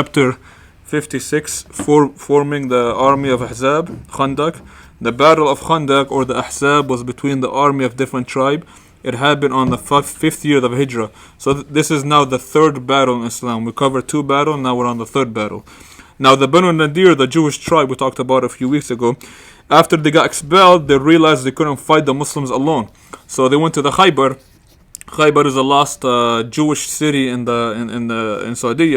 Chapter 56, forming the army of Ahzab, Khandaq. The battle of Khandaq or the Ahzab was between the army of different tribe. It happened on the fifth year of Hijrah. So this is now the third battle in Islam. We covered two battles, now we're on the third battle. Now the Banu Nadir, the Jewish tribe we talked about a few weeks ago, after they got expelled, they realized they couldn't fight the Muslims alone. So they went to the Khaybar. Khaybar is a lost Jewish city in Saudi,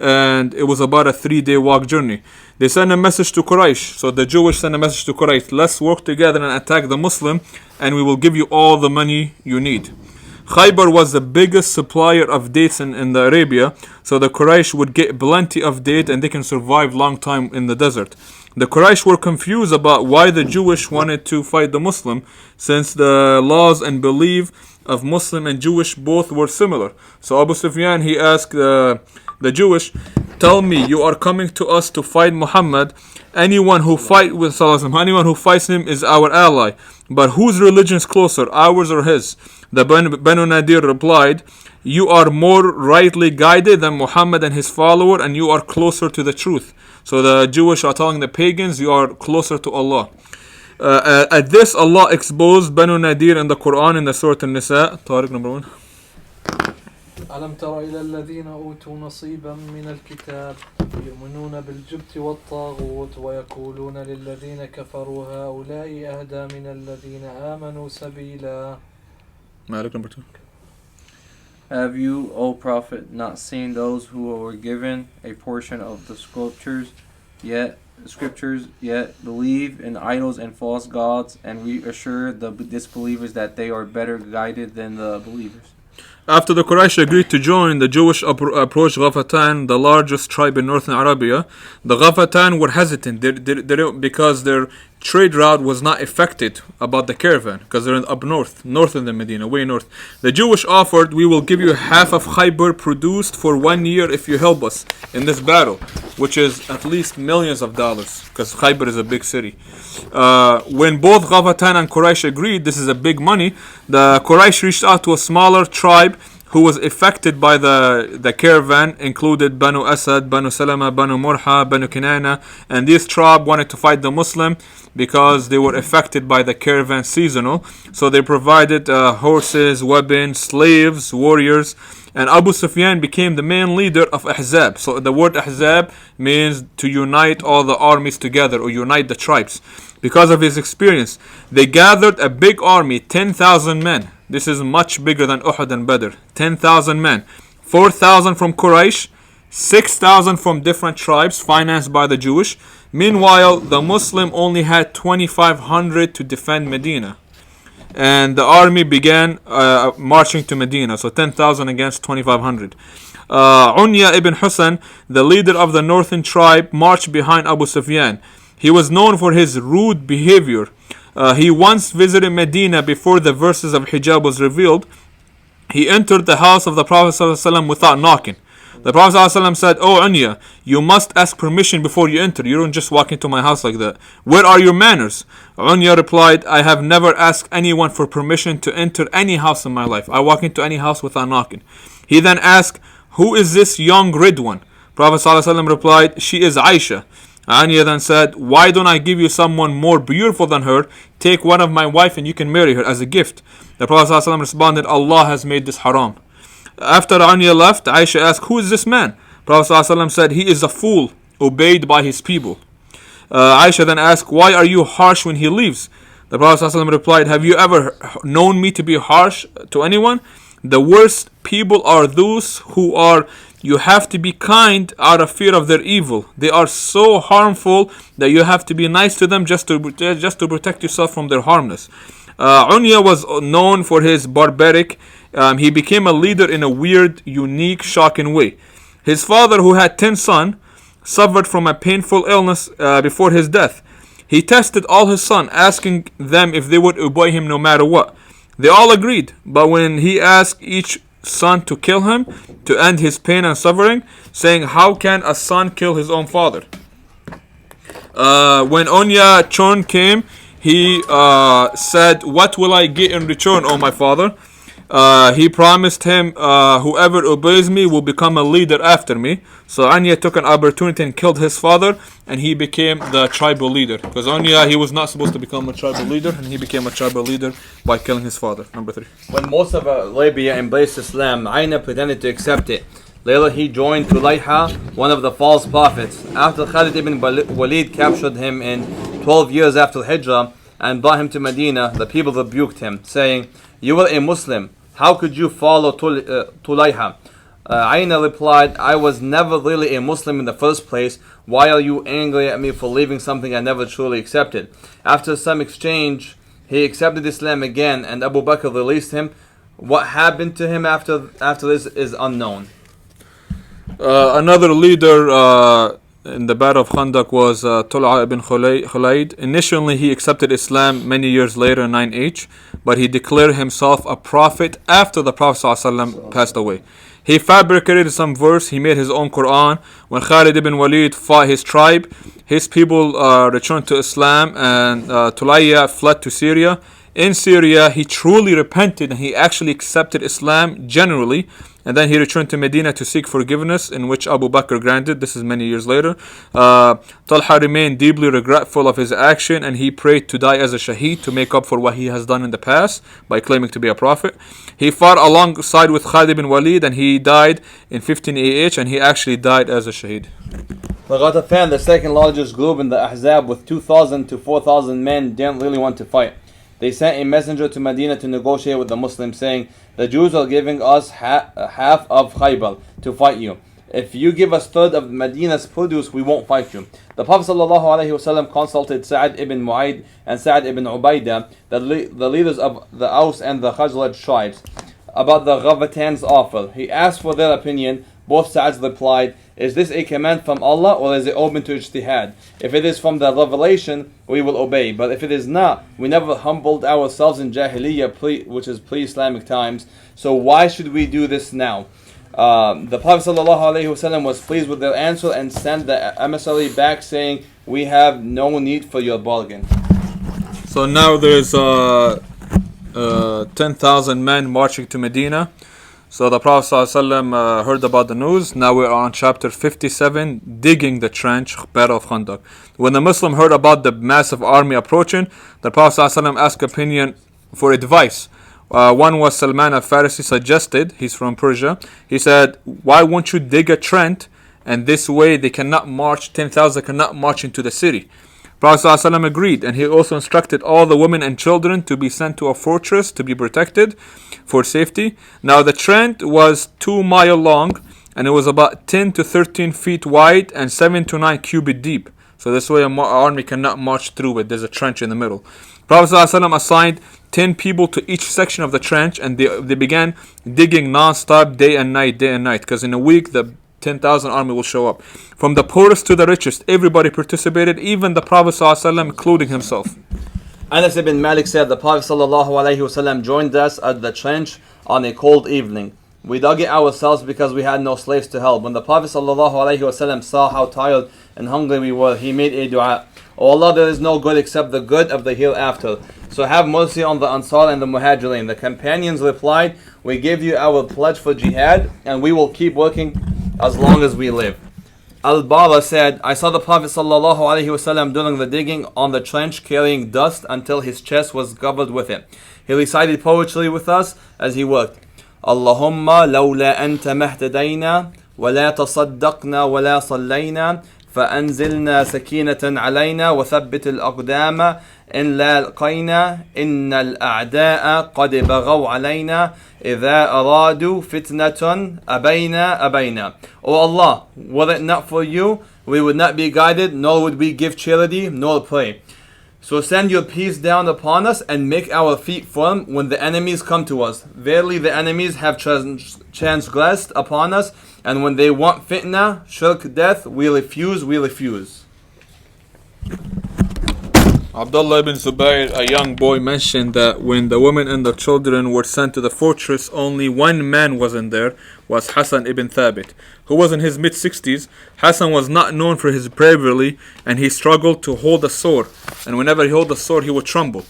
and it was about a 3-day walk journey. They sent a message to Quraysh. So the Jewish sent a message to Quraysh: let's work together and attack the Muslim, and we will give you all the money you need. Khaybar was the biggest supplier of dates in the Arabia, so the Quraysh would get plenty of date and they can survive long time in the desert. The Quraysh were confused about why the Jewish wanted to fight the Muslim, since the laws and belief of Muslim and Jewish both were similar. So Abu Sufyan, he asked the Jewish, tell me, you are coming to us to fight Muhammad. Anyone who fights him is our ally. But whose religion is closer, ours or his? The Banu Nadir replied, you are more rightly guided than Muhammad and his follower, and you are closer to the truth. So the Jewish are telling the pagans, you are closer to Allah. At this, Allah exposed Banu Nadir in the Quran in the Surah An-Nisa. Tariq number 1. ألم تر إلى الذين أوتوا نصيبا من الكتاب يؤمنون بالجبت والطاغوت ويقولون للذين كفروا هؤلاء أهدى من الذين آمنوا سبيلا. Malik number 2. Have you, O Prophet, not seen those who were given a portion of the scriptures, yet believe in idols and false gods, and reassure the disbelievers that they are better guided than the believers? After the Quraysh agreed to join, the Jewish approached Ghafatan, the largest tribe in northern Arabia. The Ghafatan were hesitant because their trade route was not affected about the caravan, because they're up north in the Medina, way north. The Jewish offered, we will give you half of Khaybar produced for 1 year if you help us in this battle, which is at least millions of dollars, because Khaybar is a big city. When both Ghafatan and Quraysh agreed, this is a big money, the Quraysh reached out to a smaller tribe who was affected by the caravan, included Banu Asad, Banu Salama, Banu Murha, Banu Kinana, and this tribe wanted to fight the Muslim because they were affected by the caravan seasonal. So they provided horses, weapons, slaves, warriors, and Abu Sufyan became the main leader of Ahzab. So the word Ahzab means to unite all the armies together or unite the tribes. Because of his experience, they gathered a big army, 10,000 men. This is much bigger than Uhud and Badr. 10,000 men. 4,000 from Quraysh, 6,000 from different tribes financed by the Jewish. Meanwhile, the Muslim only had 2,500 to defend Medina. And the army began marching to Medina. So 10,000 against 2,500. Unya ibn Husayn, the leader of the northern tribe, marched behind Abu Sufyan. He was known for his rude behavior. He once visited Medina before the verses of hijab was revealed. He entered the house of the Prophet ﷺ without knocking. The Prophet ﷺ said, "Oh Unya, you must ask permission before you enter. You don't just walk into my house like that. Where are your manners?" Unya replied, "I have never asked anyone for permission to enter any house in my life. I walk into any house without knocking." He then asked, "Who is this young red one?" Prophet ﷺ replied, "She is Aisha." Anya then said, "Why don't I give you someone more beautiful than her? Take one of my wife and you can marry her as a gift." The Prophet ﷺ responded, "Allah has made this haram." After Anya left, Aisha asked, "Who is this man?" Prophet ﷺ said, "He is a fool, obeyed by his people." Aisha then asked, "Why are you harsh when he leaves?" The Prophet ﷺ replied, "Have you ever known me to be harsh to anyone? The worst people are those who are you have to be kind out of fear of their evil. They are so harmful that you have to be nice to them just to protect yourself from their harmness." Unya was known for his barbaric. He became a leader in a weird, unique, shocking way. His father, who had 10 sons, suffered from a painful illness before his death. He tested all his sons, asking them if they would obey him no matter what. They all agreed, but when he asked each son to kill him to end his pain and suffering, saying, "How can a son kill his own father?" When Unya turn came, he said, "What will I get in return, O my father?" He promised him, whoever obeys me will become a leader after me. So Anya took an opportunity and killed his father, and he became the tribal leader. Because Anya, he was not supposed to become a tribal leader, and he became a tribal leader by killing his father. Number 3. When most of Arabia embraced Islam, Aina pretended to accept it. Later he joined Tulayha, one of the false prophets. After Khalid ibn Walid captured him in 12 years after Hijrah and brought him to Medina, the people rebuked him, saying, "You were a Muslim. How could you follow Tulayha?" Aina replied, "I was never really a Muslim in the first place. Why are you angry at me for leaving something I never truly accepted?" After some exchange, he accepted Islam again, and Abu Bakr released him. What happened to him after this is unknown. Another leader in the Battle of Khandaq was Tul'a ibn Khulayd. Initially, he accepted Islam many years later, 9H, but he declared himself a prophet after the Prophet ﷺ passed away. He fabricated some verse, he made his own Quran. When Khalid ibn Walid fought his tribe, his people returned to Islam, and Tulayya fled to Syria. In Syria, he truly repented and he actually accepted Islam generally. And then he returned to Medina to seek forgiveness, in which Abu Bakr granted. This is many years later. Talha remained deeply regretful of his action, and he prayed to die as a shaheed to make up for what he has done in the past by claiming to be a prophet. He fought alongside with Khalid ibn Walid, and he died in 15 AH, and he actually died as a shaheed. The Ghatafan, the second largest group in the Ahzab with 2,000 to 4,000 men, didn't really want to fight. They sent a messenger to Medina to negotiate with the Muslims, saying, "The Jews are giving us half of Khaybar to fight you. If you give us third of Medina's produce, we won't fight you." The Prophet ﷺ consulted Sa'ad ibn Mu'ayd and Sa'ad ibn Ubaidah, the leaders of the Aus and the Khazraj tribes, about the Ghafatan's offer. He asked for their opinion. Both sides replied, "Is this a command from Allah, or is it open to ijtihad? If it is from the revelation, we will obey. But if it is not, we never humbled ourselves in Jahiliyyah, which is pre-Islamic times. So why should we do this now?" The Prophet ﷺ was pleased with their answer and sent the emissary back, saying, "We have no need for your bargain." So now there's 10,000 men marching to Medina. So the Prophet ﷺ heard about the news. Now we're on chapter 57, digging the trench, Battle of Khandaq. When the Muslim heard about the massive army approaching, the Prophet ﷺ asked opinion for advice. One was Salman al-Farisi suggested, he's from Persia. He said, "Why won't you dig a trench? And this way they cannot march, 10,000 cannot march into the city." Prophet ﷺ agreed, and he also instructed all the women and children to be sent to a fortress to be protected for safety. Now the trench was 2 miles long, and it was about 10 to 13 feet wide and 7 to 9 cubits deep. So this way an army cannot march through it. There's a trench in the middle. Prophet ﷺ assigned 10 people to each section of the trench, and they began digging non-stop day and night, because in a week the 10,000 army will show up. From the poorest to the richest, everybody participated, even the Prophet ﷺ, including himself. Anas ibn Malik said, the Prophet ﷺ joined us at the trench on a cold evening. We dug it ourselves because we had no slaves to help. When the Prophet ﷺ saw how tired and hungry we were, he made a dua. "O Allah, there is no good except the good of the hereafter. So have mercy on the Ansar and the Muhajirin." The companions replied, "We give you our pledge for jihad, and we will keep working as long as we live." Al-Bara said, "I saw the Prophet ﷺ during the digging on the trench carrying dust until his chest was covered with it. He recited poetry with us as he worked. Allahumma lawla anta mahtadayna wa la tasaddaqna wa la sallayna فأنزلنا سكينة علينا وثبت الأقدام إن لاقينا إن الأعداء قد بغوا علينا إذا أرادوا فتنة أبينا." O Allah, were it not for you, we would not be guided, nor would we give charity, nor pray. So send your peace down upon us and make our feet firm when the enemies come to us. Verily the enemies have transgressed upon us, and when they want fitna, shirk, death, we refuse. Abdullah ibn Zubayr, a young boy, mentioned that when the women and the children were sent to the fortress, only one man was in there, was Hassan ibn Thabit, who was in his mid-60s. Hassan was not known for his bravery, and he struggled to hold a sword, and whenever he held the sword, he would tremble.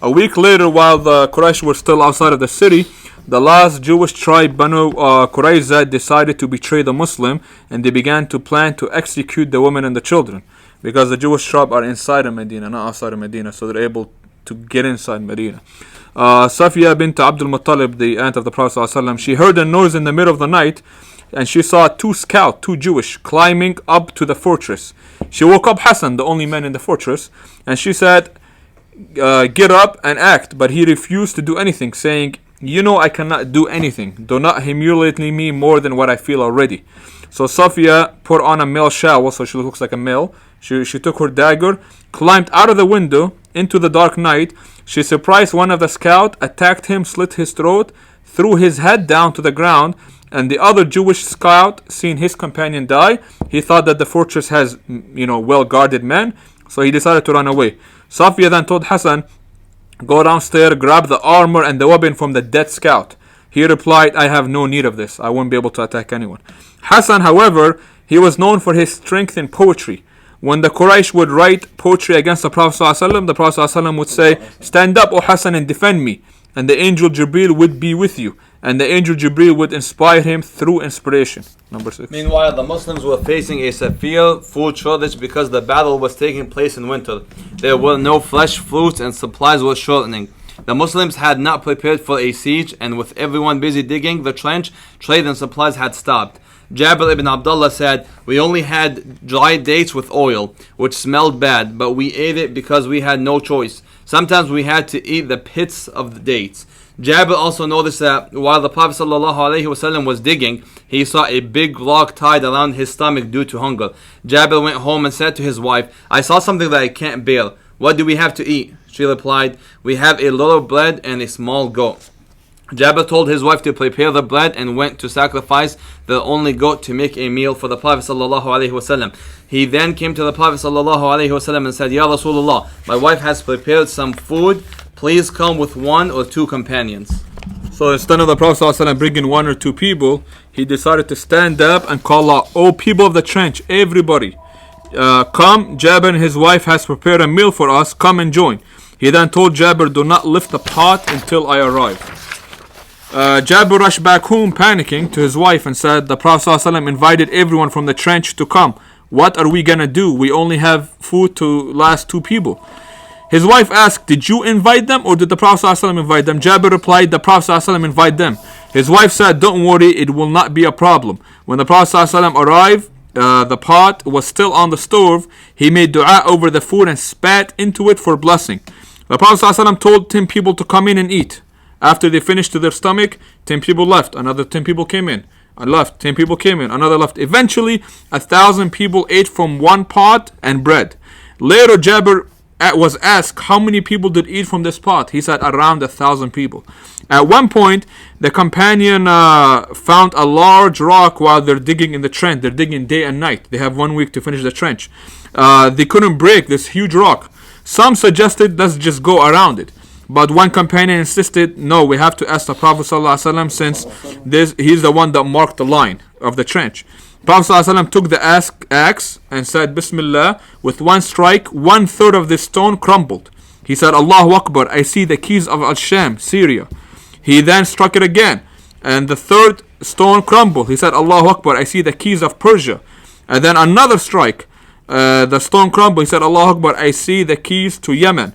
A week later, while the Quraysh were still outside of the city, the last Jewish tribe, Banu Qurayza, decided to betray the Muslim, and they began to plan to execute the women and the children, because the Jewish tribe are inside of Medina, not outside of Medina, so they're able to get inside Medina. Safiya bint Abdul Muttalib, the aunt of the Prophet ﷺ, she heard a noise in the middle of the night, and she saw two Jewish, climbing up to the fortress. She woke up Hassan, the only man in the fortress, and she said, get up and act. But he refused to do anything, saying, you know I cannot do anything. Do not humiliate me more than what I feel already. So Safiya put on a male shawl, so she looks like a male. She took her dagger, climbed out of the window into the dark night. She surprised one of the scouts, attacked him, slit his throat, threw his head down to the ground, and the other Jewish scout, seeing his companion die, he thought that the fortress has, well-guarded men, so he decided to run away. Safiya then told Hassan, go downstairs, grab the armor and the weapon from the dead scout. He replied, I have no need of this. I won't be able to attack anyone. Hassan, however, he was known for his strength in poetry. When the Quraysh would write poetry against the Prophet ﷺ, the Prophet ﷺ would say, stand up, O Hassan, and defend me. And the angel Jibreel would be with you. And the angel Jibreel would inspire him through inspiration. Number 6. Meanwhile, the Muslims were facing a severe food shortage because the battle was taking place in winter. There were no fresh fruits and supplies were shortening. The Muslims had not prepared for a siege, and with everyone busy digging the trench, trade and supplies had stopped. Jabir ibn Abdullah said, we only had dry dates with oil, which smelled bad, but we ate it because we had no choice. Sometimes we had to eat the pits of the dates. Jabir also noticed that while the Prophet ﷺ was digging, he saw a big log tied around his stomach due to hunger. Jabir went home and said to his wife, I saw something that I can't bear. What do we have to eat? She replied, we have a little bread and a small goat. Jabir told his wife to prepare the bread and went to sacrifice the only goat to make a meal for the Prophet ﷺ. He then came to the Prophet ﷺ and said, Ya Rasulullah, my wife has prepared some food. Please come with 1 or 2 companions. So instead of the Prophet ﷺ bringing 1 or 2 people, he decided to stand up and call out, O people of the trench, everybody, come, Jabir and his wife has prepared a meal for us, come and join. He then told Jabir, do not lift the pot until I arrive. Jabir rushed back home panicking to his wife and said, the Prophet ﷺ invited everyone from the trench to come. What are we gonna do? We only have food to last 2 people. His wife asked, did you invite them or did the Prophet ﷺ invite them? Jabir replied, the Prophet ﷺ invited them. His wife said, don't worry, it will not be a problem. When the Prophet ﷺ arrived, the pot was still on the stove. He made dua over the food and spat into it for blessing. The Prophet ﷺ told 10 people to come in and eat. After they finished to their stomach, 10 people left. Another 10 people came in. Left. 10 people came in. Another left. Eventually, 1,000 people ate from one pot and bread. Later, Jabir was asked how many people did eat from this pot. He said around 1,000 people. At one point, the companion found a large rock while they're digging in the trench. They're digging day and night. They have 1 week to finish the trench. They couldn't break this huge rock. Some suggested let's just go around it. But one companion insisted, no, we have to ask the Prophet ﷺ since he's the one that marked the line of the trench. Prophet ﷺ took the axe and said, Bismillah. With one strike, 1/3 of the stone crumbled. He said, Allahu Akbar, I see the keys of Al-Sham, Syria. He then struck it again, and the 3rd stone crumbled. He said, Allahu Akbar, I see the keys of Persia. And then another strike, the stone crumbled. He said, Allahu Akbar, I see the keys to Yemen.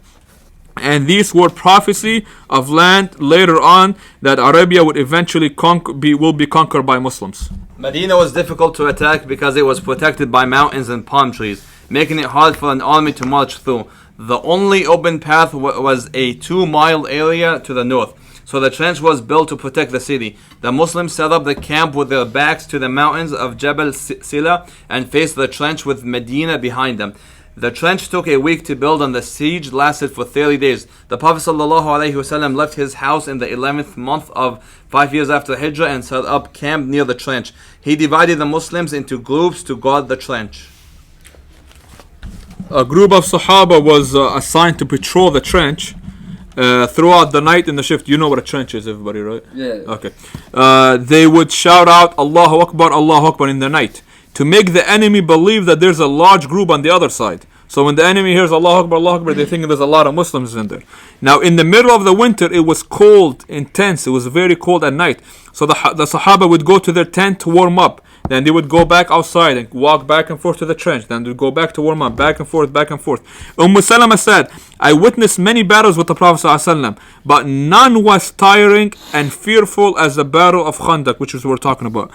And these were prophecy of land later on that Arabia would eventually will be conquered by Muslims. Medina was difficult to attack because it was protected by mountains and palm trees, making it hard for an army to march through. The only open path was a 2-mile area to the north, so the trench was built to protect the city. The Muslims set up the camp with their backs to the mountains of Jabal Sila and faced the trench with Medina behind them. The trench took a week to build and the siege lasted for 30 days. The Prophet ﷺ left his house in the 11th month of 5 years after Hijrah and set up camp near the trench. He divided the Muslims into groups to guard the trench. A group of Sahaba was assigned to patrol the trench throughout the night in the shift. You know what a trench is, everybody, right? Yeah. Okay. They would shout out Allahu Akbar in the night to make the enemy believe that there's a large group on the other side. So when the enemy hears Allah Akbar, they think there's a lot of Muslims in there. Now in the middle of the winter, it was cold, intense. It was very cold at night. So the Sahaba would go to their tent to warm up. Then they would go back outside and walk back and forth to the trench. Then they'd go back to warm up, back and forth, back and forth. Salama said, I witnessed many battles with the Prophet ﷺ, but none was tiring and fearful as the battle of Khandaq, which is what we're talking about.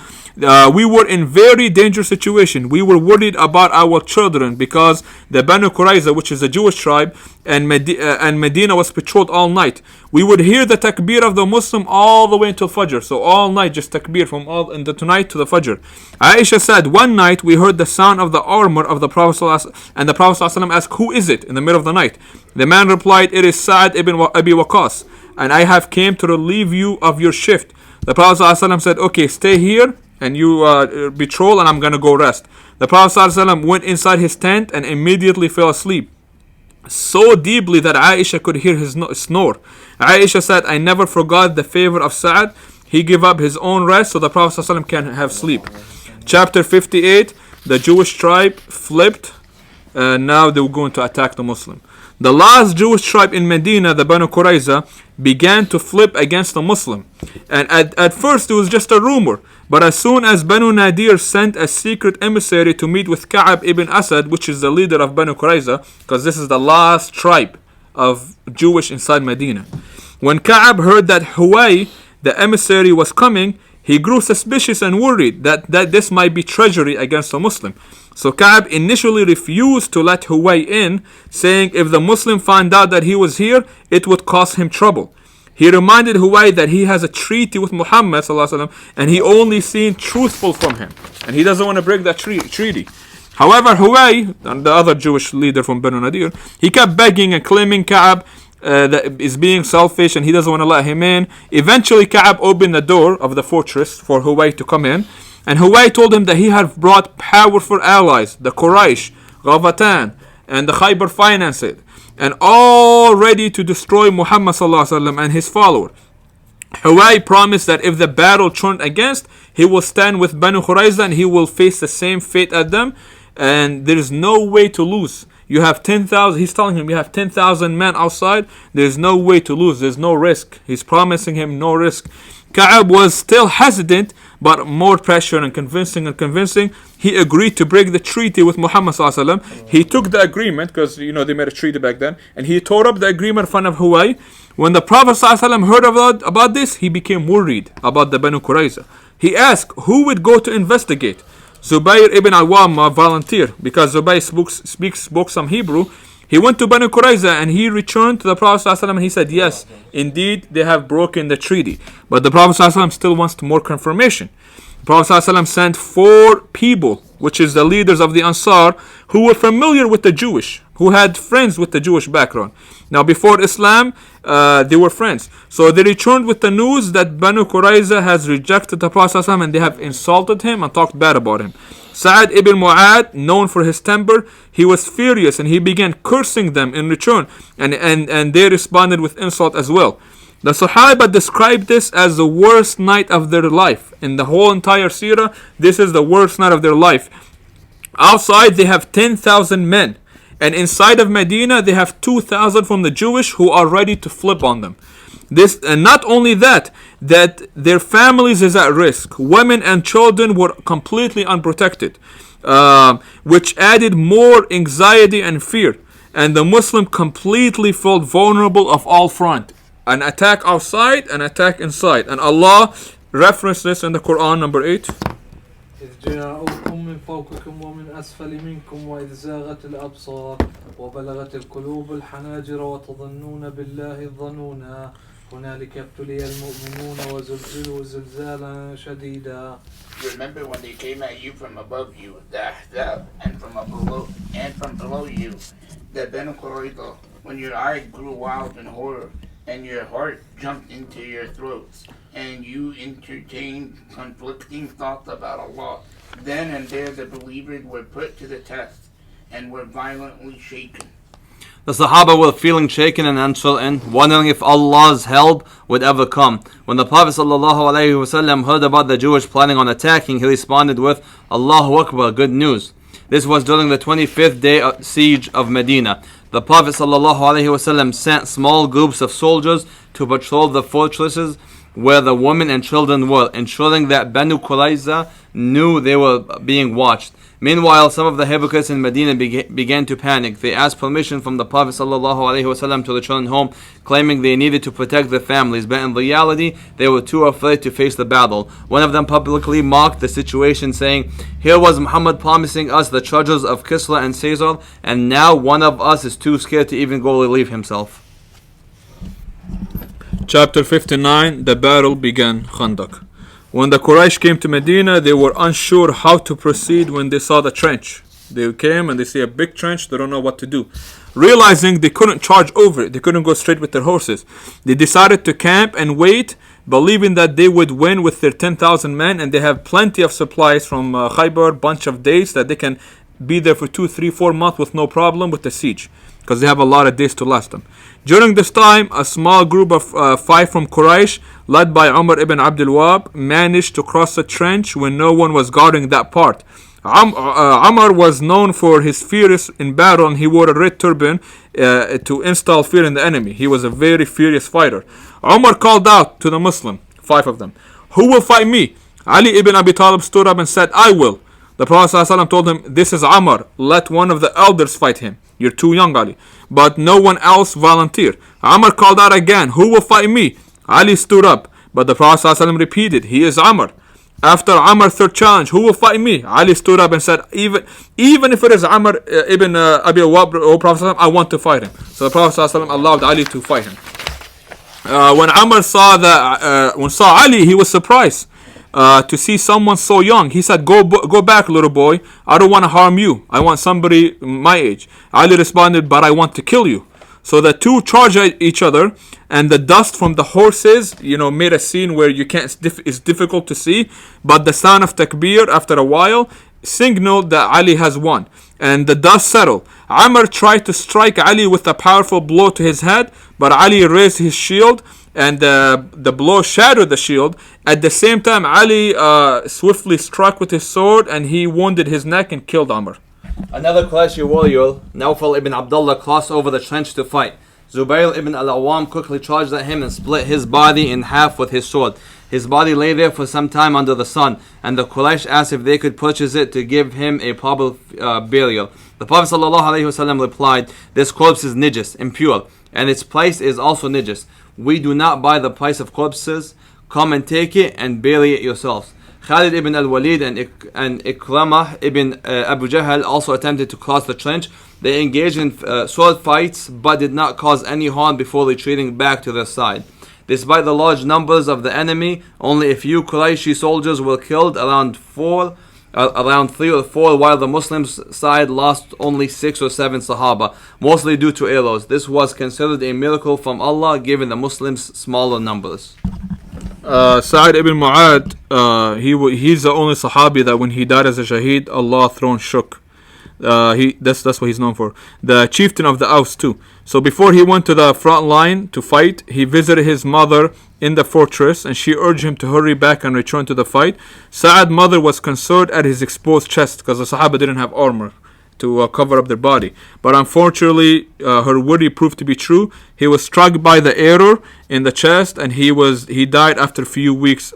We were in very dangerous situation. We were worried about our children because the Banu Qurayza, which is a Jewish tribe, and Medina was patrolled all night. We would hear the takbir of the Muslim all the way until Fajr. So all night, just takbir from all in the tonight to the Fajr. Aisha said, one night we heard the sound of the armor of the Prophet ﷺ, and the Prophet ﷺ asked, who is it? In the middle of the night. The man replied, it is Sa'ad ibn Abi Waqqas, and I have came to relieve you of your shift. The Prophet ﷺ said, okay, stay here and you patrol, and I'm going to go rest. The Prophet ﷺ went inside his tent and immediately fell asleep, so deeply that Aisha could hear his snore. Aisha said, I never forgot the favor of Sa'ad. He gave up his own rest so the Prophet ﷺ can have sleep. Chapter 58, the Jewish tribe flipped. Now they were going to attack the Muslim. The last Jewish tribe in Medina, the Banu Qurayza, began to flip against the Muslim. And at first it was just a rumor. But as soon as Banu Nadir sent a secret emissary to meet with Ka'ab ibn Asad, which is the leader of Banu Qurayza, because this is the last tribe of Jewish inside Medina. When Ka'ab heard that Huway, the emissary, was coming, he grew suspicious and worried that this might be treachery against a Muslim. So Ka'ab initially refused to let Huway in, saying if the Muslim found out that he was here, it would cause him trouble. He reminded Huway that he has a treaty with Muhammad ﷺ, and he only seen truthful from him, and he doesn't want to break that treaty. However, Huway, the other Jewish leader from Banu Nadir, he kept begging and claiming Ka'ab that is being selfish and he doesn't want to let him in. Eventually, Ka'ab opened the door of the fortress for Huway to come in, and Huway told him that he had brought powerful allies, the Quraysh, Ghafatan, and the Khaybar finances, and all ready to destroy Muhammad ﷺ and his follower. Huway promised that if the battle turned against, he will stand with Banu Qurayza and he will face the same fate as them, and there is no way to lose. You have 10,000, he's telling him, you have 10,000 men outside, there's no way to lose, there's no risk. He's promising him no risk. Ka'ab was still hesitant, but more pressure and convincing, he agreed to break the treaty with Muhammad ﷺ. He took the agreement, because they made a treaty back then, and he tore up the agreement in front of Huway. When the Prophet ﷺ heard about this, he became worried about the Banu Qurayza. He asked, who would go to investigate? Zubayr ibn Awwam volunteered, because Zubayr spoke some Hebrew. He went to Banu Qurayza and he returned to the Prophet ﷺ and he said, yes, indeed they have broken the treaty. But the Prophet ﷺ still wants more confirmation. The Prophet ﷺ sent 4 people, which is the leaders of the Ansar, who were familiar with the Jewish, who had friends with the Jewish background. Now before Islam, they were friends. So they returned with the news that Banu Qurayza has rejected the Prophet ﷺ and they have insulted him and talked bad about him. Sa'ad ibn Mu'ad, known for his temper, he was furious and he began cursing them in return, and they responded with insult as well. The Sahaba described this as the worst night of their life. In the whole entire Seerah, this is the worst night of their life. Outside they have 10,000 men, and inside of Medina they have 2,000 from the Jewish who are ready to flip on them. This, and not only that their families is at risk. Women and children were completely unprotected, which added more anxiety and fear. And the Muslim completely felt vulnerable of all front. An attack outside, an attack inside. And Allah referenced this in the Quran, number 8. إذ جاءوكم من فوقكم ومن أسفل منكم وإذ زاغت الأبصار وبلغت القلوب الحناجر وتظنون بالله الظنونا هنالك ابتلي المؤمنون وزلزلوا زلزالا شديدا. Remember when they came at you from above you, the Ahzab, and from below you, the Banu Qurayza, when your eye grew wild in horror, and your heart jumped into your throats, and you entertained conflicting thoughts about Allah. Then and there the believers were put to the test, and were violently shaken. The Sahaba were feeling shaken and uncertain, wondering if Allah's help would ever come. When the Prophet ﷺ heard about the Jewish planning on attacking, he responded with, Allahu Akbar, good news. This was during the 25th day siege of Medina. The Prophet ﷺ sent small groups of soldiers to patrol the fortresses where the women and children were, ensuring that Banu Qurayza knew they were being watched. Meanwhile, some of the hypocrites in Medina began to panic. They asked permission from the Prophet ﷺ to return home, claiming they needed to protect their families, but in reality, they were too afraid to face the battle. One of them publicly mocked the situation, saying, "Here was Muhammad promising us the treasures of Kisra and Caesar, and now one of us is too scared to even go relieve himself." Chapter 59. The battle began. Khandaq. When the Quraysh came to Medina, they were unsure how to proceed when they saw the trench. They came and they see a big trench, they don't know what to do. Realizing they couldn't charge over it, they couldn't go straight with their horses, they decided to camp and wait, believing that they would win with their 10,000 men, and they have plenty of supplies from Khaybar, bunch of days that they can be there for 2, 3, 4 months with no problem with the siege, because they have a lot of days to last them. During this time, a small group of 5 from Quraysh, led by Umar ibn Abdul Wahab, managed to cross the trench when no one was guarding that part. Umar was known for his fierce in battle, and he wore a red turban to instill fear in the enemy. He was a very furious fighter. Umar called out to the Muslim, 5 of them, "Who will fight me?" Ali ibn Abi Talib stood up and said, "I will." The Prophet ﷺ told him, "This is Umar, let one of the elders fight him. You're too young, Ali." But no one else volunteered. Umar called out again, "Who will fight me?" Ali stood up, but the Prophet ﷺ repeated, "He is Umar." After Umar's third challenge, "Who will fight me?" Ali stood up and said, even if it is Umar ibn Abi Wahab, O Prophet ﷺ, I want to fight him. So the Prophet ﷺ allowed Ali to fight him. When Umar saw Ali, he was surprised to see someone so young. He said, go back, little boy. I don't want to harm you. I want somebody my age." Ali responded, "But I want to kill you." So the two charged at each other, and the dust from the horses, made a scene where it's difficult to see. But the sound of takbir, after a while, signaled that Ali has won, and the dust settled. Umar tried to strike Ali with a powerful blow to his head, but Ali raised his shield, and the blow shattered the shield. At the same time, Ali swiftly struck with his sword, and he wounded his neck and killed Umar. Another Qurayshi warrior, Nawfal ibn Abdullah, crossed over the trench to fight. Zubayr ibn al-Awwam quickly charged at him and split his body in half with his sword. His body lay there for some time under the sun, and the Quraysh asked if they could purchase it to give him a proper burial. The Prophet ﷺ replied, "This corpse is najis, impure, and its price is also najis. We do not buy the price of corpses. Come and take it and bury it yourselves." Khalid ibn al-Walid and Ikramah ibn Abu Jahl also attempted to cross the trench. They engaged in sword fights, but did not cause any harm before retreating back to their side. Despite the large numbers of the enemy, only a few Qurayshi soldiers were killed, around 3 or 4, while the Muslims' side lost only 6 or 7 Sahaba, mostly due to arrows. This was considered a miracle from Allah, given the Muslims' smaller numbers. Sa'id ibn Mu'ad, he's the only Sahabi that when he died as a Shaheed, Allah's throne shook. That's what he's known for. The chieftain of the Aus too. So before he went to the front line to fight, he visited his mother in the fortress, and she urged him to hurry back and return to the fight. Sa'ad's mother was concerned at his exposed chest, because the Sahaba didn't have armor to cover up their body. But unfortunately, her worry proved to be true. He was struck by the arrow in the chest, and he died after a few weeks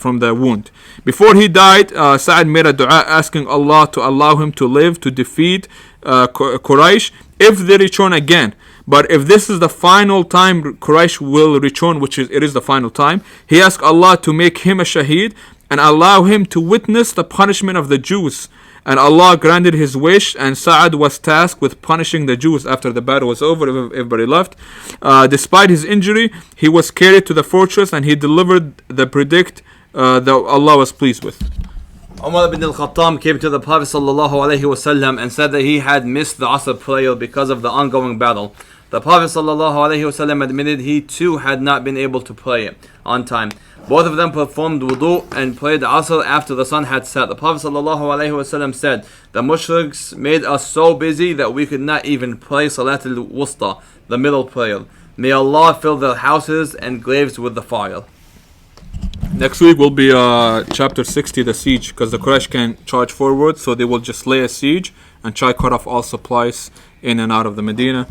from the wound. Before he died, Sa'ad made a dua asking Allah to allow him to live to defeat Quraysh if they return again. But if this is the final time Quraysh will return, which it is the final time, he asked Allah to make him a shaheed and allow him to witness the punishment of the Jews. And Allah granted his wish, and Sa'ad was tasked with punishing the Jews after the battle was over. Everybody left. Despite his injury, he was carried to the fortress, and he delivered the verdict that Allah was pleased with. Umar ibn al-Khattab came to the Prophet ﷺ and said that he had missed the Asr prayer because of the ongoing battle. The Prophet ﷺ admitted he too had not been able to pray it on time. Both of them performed wudu and prayed Asr after the sun had set. The Prophet ﷺ said, "The mushriks made us so busy that we could not even pray Salat al-Wusta, the middle prayer. May Allah fill their houses and graves with the fire." Next week will be chapter 60, the siege, because the Quraysh can charge forward, so they will just lay a siege and try cut off all supplies in and out of the Medina.